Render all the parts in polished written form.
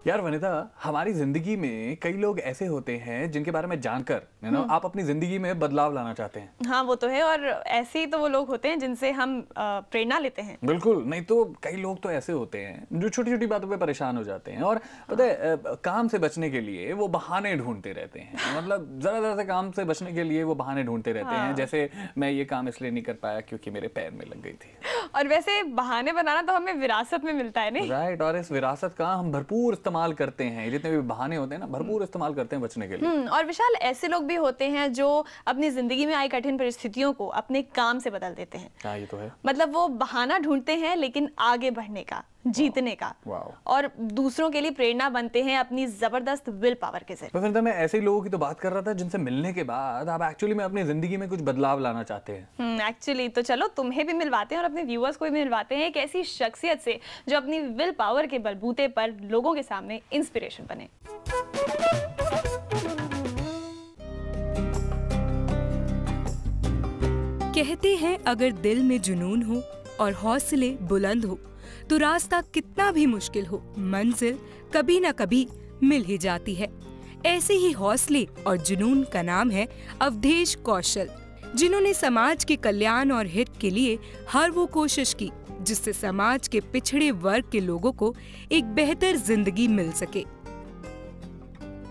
यार वनिता, हमारी जिंदगी में कई लोग ऐसे होते हैं जिनके बारे में जानकर आप अपनी जिंदगी में बदलाव लाना चाहते हैं। हाँ वो तो है, और ऐसे ही तो वो लोग होते हैं जिनसे हम प्रेरणा लेते हैं। बिल्कुल, नहीं तो कई लोग तो ऐसे होते हैं जो छोटी छोटी बातों पे परेशान हो जाते हैं और पता है काम से बचने के लिए वो बहाने ढूंढते रहते हैं। मतलब जरा जरा से काम से बचने के लिए वो बहाने ढूंढते रहते हैं, जैसे मैं ये काम इसलिए नहीं कर पाया क्योंकि मेरे पैर में लग गई थी। और वैसे बहाने बनाना तो हमें विरासत में मिलता है, नहीं? राइट, और इस विरासत का हम भरपूर इस्तेमाल करते हैं। जितने भी बहाने होते हैं ना, भरपूर इस्तेमाल करते हैं बचने के लिए। और विशाल, ऐसे लोग भी होते हैं जो अपनी जिंदगी में आई कठिन परिस्थितियों को अपने काम से बदल देते हैं। हाँ, ये तो है। मतलब वो बहाना ढूंढते हैं लेकिन आगे बढ़ने का, जीतने का, और दूसरों के लिए प्रेरणा बनते हैं अपनी जबरदस्त विल पावर के जरिए। फिर मैं ऐसे ही लोगों की तो बात कर रहा था जिनसे मिलने के बाद आप एक्चुअली में अपनी जिंदगी में कुछ बदलाव लाना चाहते हैं। एक्चुअली तो चलो तुम्हें भी मिलवाते हैं और अपने व्यूअर्स को भी मिलवाते हैं एक ऐसी शख्सियत से जो अपनी विल पावर के बलबूते पर लोगों के सामने इंस्पिरेशन बने। कहते हैं अगर दिल में जुनून हो और हौसले बुलंद हो तो रास्ता कितना भी मुश्किल हो, मंजिल कभी न कभी मिल ही जाती है। ऐसे ही हौसले और जुनून का नाम है अवधेश कौशल, जिन्होंने समाज के कल्याण और हित के लिए हर वो कोशिश की जिससे समाज के पिछड़े वर्ग के लोगों को एक बेहतर जिंदगी मिल सके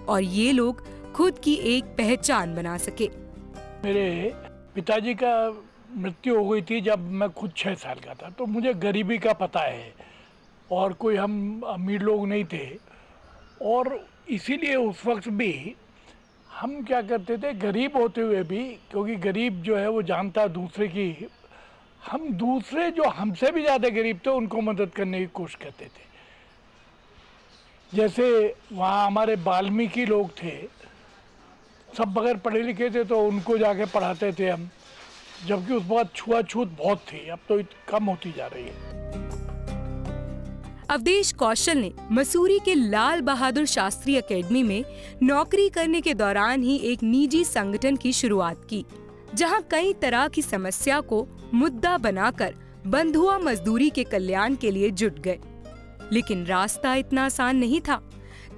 और ये लोग खुद की एक पहचान बना सके। मेरे पिताजी का मृत्यु हो गई थी जब मैं खुद 6 साल का था, तो मुझे गरीबी का पता है और कोई हम अमीर लोग नहीं थे, और इसीलिए उस वक्त भी हम क्या करते थे, गरीब होते हुए भी, क्योंकि गरीब जो है वो जानता दूसरे की, हम दूसरे जो हमसे भी ज़्यादा गरीब थे उनको मदद करने की कोशिश करते थे। जैसे वहाँ हमारे वाल्मीकि लोग थे, सब बगैर पढ़े लिखे थे, तो उनको जाके पढ़ाते थे हम, जबकि उस वक्त छुआछूत बहुत थी, अब तो कम होती जा रही है। अवधेश कौशल ने मसूरी के लाल बहादुर शास्त्री एकेडमी में नौकरी करने के दौरान ही एक निजी संगठन की शुरुआत की, जहां कई तरह की समस्या को मुद्दा बनाकर बंधुआ मजदूरी के कल्याण के लिए जुट गए। लेकिन रास्ता इतना आसान नहीं था।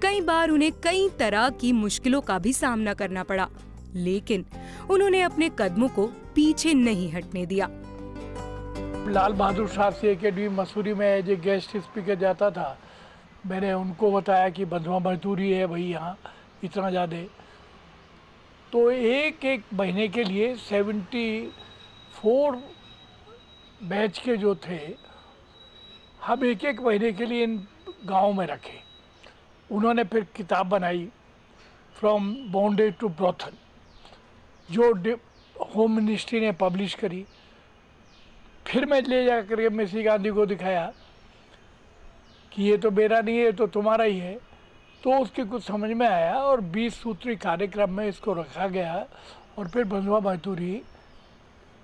कई बार उन्हें कई तरह की मुश्किलों का भी सामना करना पड़ा, लेकिन उन्होंने अपने कदमों को पीछे नहीं हटने दिया। लाल बहादुर शास्त्री एकेडमी मसूरी में एज ए गेस्ट स्पीकर जाता था। मैंने उनको बताया कि बंधुआ मजदूरी है भाई यहाँ इतना ज़्यादा, तो एक महीने के लिए 74 बैच के जो थे, हम एक महीने के लिए इन गाँव में रखे। उन्होंने फिर किताब बनाई फ्रॉम बॉन्डेज टू ब्रॉथल, जो होम मिनिस्ट्री ने पब्लिश करी। फिर मैं ले जा कर मिसी गांधी को दिखाया कि ये तो मेरा नहीं है, ये तो तुम्हारा ही है। तो उसके कुछ समझ में आया और 20 सूत्री कार्यक्रम में इसको रखा गया और फिर बंधुआ मजदूरी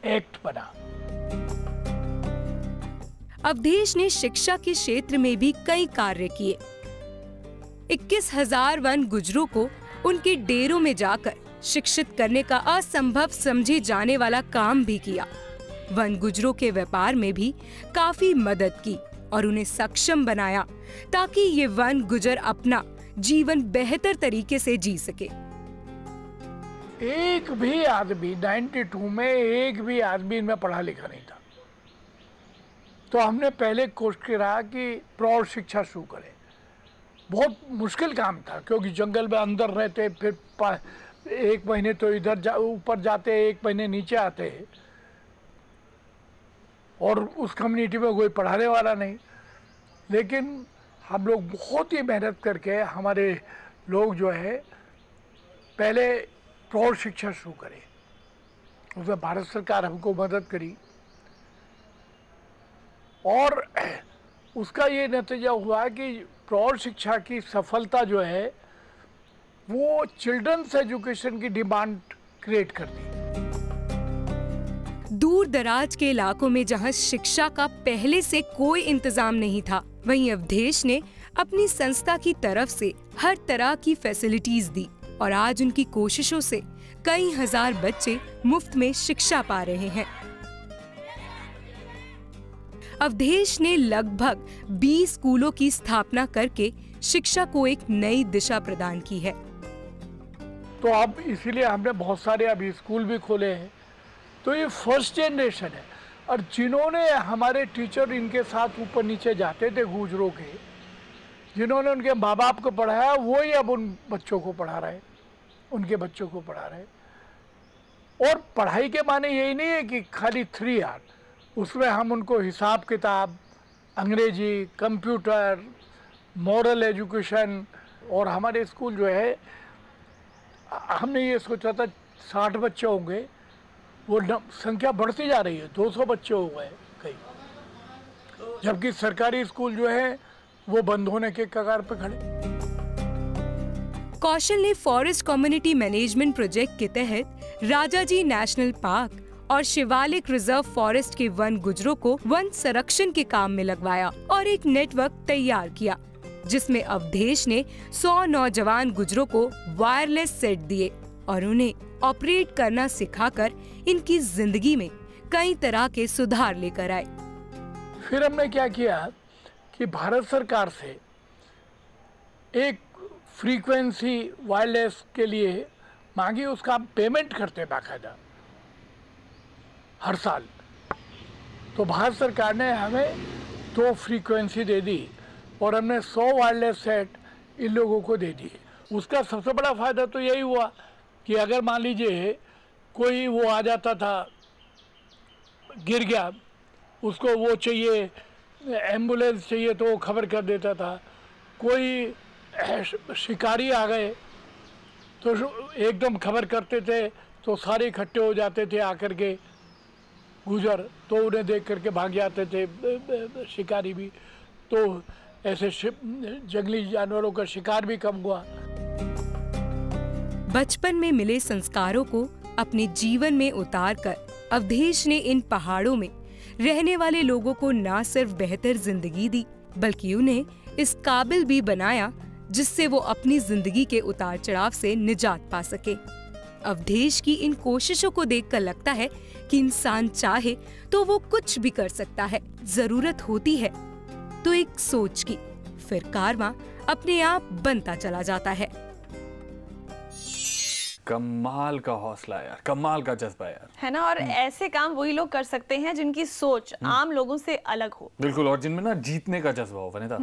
एक्ट बना। अवधेश ने शिक्षा के क्षेत्र में भी कई कार्य किए। 21,000 वन गुजरों को उनके डेरों में जाकर शिक्षित करने का असंभव समझे जाने वाला काम भी किया। वन गुजरों के व्यापार में भी काफी मदद की और उन्हें सक्षम बनाया ताकि ये वन गुजर अपना जीवन बेहतर तरीके से जी सके। एक भी आदमी 92 में एक भी आदमी इनमें पढ़ा लिखा नहीं था, तो हमने पहले कोशिश करा कि प्रौढ़ शिक्षा शुरू करें। बहुत मुश्किल काम था क्योंकि जंगल में अंदर रहते, फिर 1 महीने तो इधर ऊपर जाते, 1 महीने नीचे आते, और उस कम्युनिटी में कोई पढ़ाने वाला नहीं। लेकिन हम लोग बहुत ही मेहनत करके, हमारे लोग जो है पहले प्रौढ़ शिक्षा शुरू करें, उसमें भारत सरकार हमको मदद करी और उसका ये नतीजा हुआ कि प्रौढ़ शिक्षा की सफलता जो है वो चिल्ड्रंस एजुकेशन की डिमांड क्रिएट कर दी। दूर दराज के इलाकों में जहां शिक्षा का पहले से कोई इंतजाम नहीं था, वहीं अवधेश ने अपनी संस्था की तरफ से हर तरह की फैसिलिटीज दी और आज उनकी कोशिशों से कई हजार बच्चे मुफ्त में शिक्षा पा रहे हैं। अवधेश ने लगभग 20 स्कूलों की स्थापना करके शिक्षा को एक नई दिशा प्रदान की है। तो अब इसीलिए हमने बहुत सारे अभी स्कूल भी खोले हैं। तो ये फर्स्ट जनरेशन है, और जिन्होंने हमारे टीचर इनके साथ ऊपर नीचे जाते थे गुजरों के, जिन्होंने उनके माँ बाप को पढ़ाया, वो ही अब उन बच्चों को पढ़ा रहे, उनके बच्चों को पढ़ा रहे। और पढ़ाई के माने यही नहीं है कि खाली 3 आर, उसमें हम उनको हिसाब किताब, अंग्रेजी, कंप्यूटर, मॉरल एजुकेशन। और हमारे स्कूल जो है, हमने ये सोचा था 60 बच्चे होंगे, वो संख्या बढ़ती जा रही है, 200 बच्चे हो गए कई, जबकि सरकारी स्कूल जो है वो बंद होने के कगार पे खड़े। कौशल ने फॉरेस्ट कम्युनिटी मैनेजमेंट प्रोजेक्ट के तहत राजाजी नेशनल पार्क और शिवालिक रिजर्व फॉरेस्ट के वन गुजरों को वन संरक्षण के काम में लगवाया और एक नेटवर्क तैयार किया, जिसमें अवधेश ने 100 नौजवान गुजरों को वायरलेस सेट दिए और उन्हें ऑपरेट करना सिखाकर इनकी जिंदगी में कई तरह के सुधार लेकर आए। फिर हमने क्या किया कि भारत सरकार से एक फ्रीक्वेंसी वायरलेस के लिए मांगी, उसका पेमेंट करते बाकायदा हर साल। तो भारत सरकार ने हमें 2 फ्रीक्वेंसी दे दी और हमने 100 वायरलेस सेट इन लोगों को दे दिए। उसका सबसे बड़ा फायदा तो यही हुआ कि अगर मान लीजिए कोई वो आ जाता था, गिर गया, उसको वो चाहिए, एम्बुलेंस चाहिए, तो वो खबर कर देता था। कोई शिकारी आ गए तो एकदम खबर करते थे, तो सारे इकट्ठे हो जाते थे आकर के गुजर, तो उन्हें देख करके भाग जाते थे शिकारी भी। तो ऐसे जंगली जानवरों का शिकार भी कम हुआ। बचपन में मिले संस्कारों को अपने जीवन में उतारकर अवधेश ने इन पहाड़ों में रहने वाले लोगों को न सिर्फ बेहतर जिंदगी दी, बल्कि उन्हें इस काबिल भी बनाया जिससे वो अपनी जिंदगी के उतार चढ़ाव से निजात पा सके। अवधेश की इन कोशिशों को देखकर लगता है कि इंसान चाहे तो वो कुछ भी कर सकता है। जरूरत होती है तो एक सोच की, फिर कारवां अपने आप बनता चला जाता है। कमाल का हौसला यार, कमाल का जज्बा यार, है ना। और ऐसे काम वही लोग कर सकते हैं जिनकी सोच आम लोगों से अलग हो। बिल्कुल, और जिनमें ना जीतने का जज्बा हो वनिता।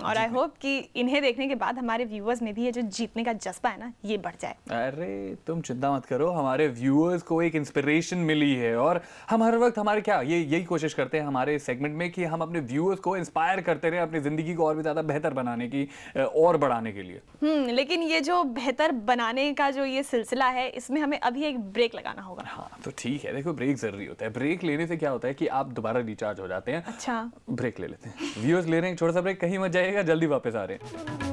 और आई होप कि इन्हें देखने के बाद हमारे व्यूअर्स में भी ये जो जीतने का जज्बा है ना, ये बढ़ जाए। अरे तुम चिंता मत करो, हमारे व्यूअर्स को एक इंस्पिरेशन मिली है और हम हर वक्त हमारे क्या यही कोशिश करते हैं हमारे सेगमेंट में कि हम अपने व्यूअर्स को इंस्पायर करते रहे अपनी जिंदगी को और भी ज्यादा बेहतर बनाने की और बढ़ाने के लिए। लेकिन ये जो बेहतर बनाने का जो ये सिलसिला है, इसमें हमें अभी एक ब्रेक लगाना होगा। हाँ तो ठीक है, देखो ब्रेक जरूरी होता है। ब्रेक लेने से क्या होता है कि आप दोबारा रिचार्ज हो जाते हैं। अच्छा, ब्रेक ले लेते हैं। व्यूअर्स ले रहे हैं छोटा सा ब्रेक, कहीं मत जाइएगा, जल्दी वापस आ रहे हैं।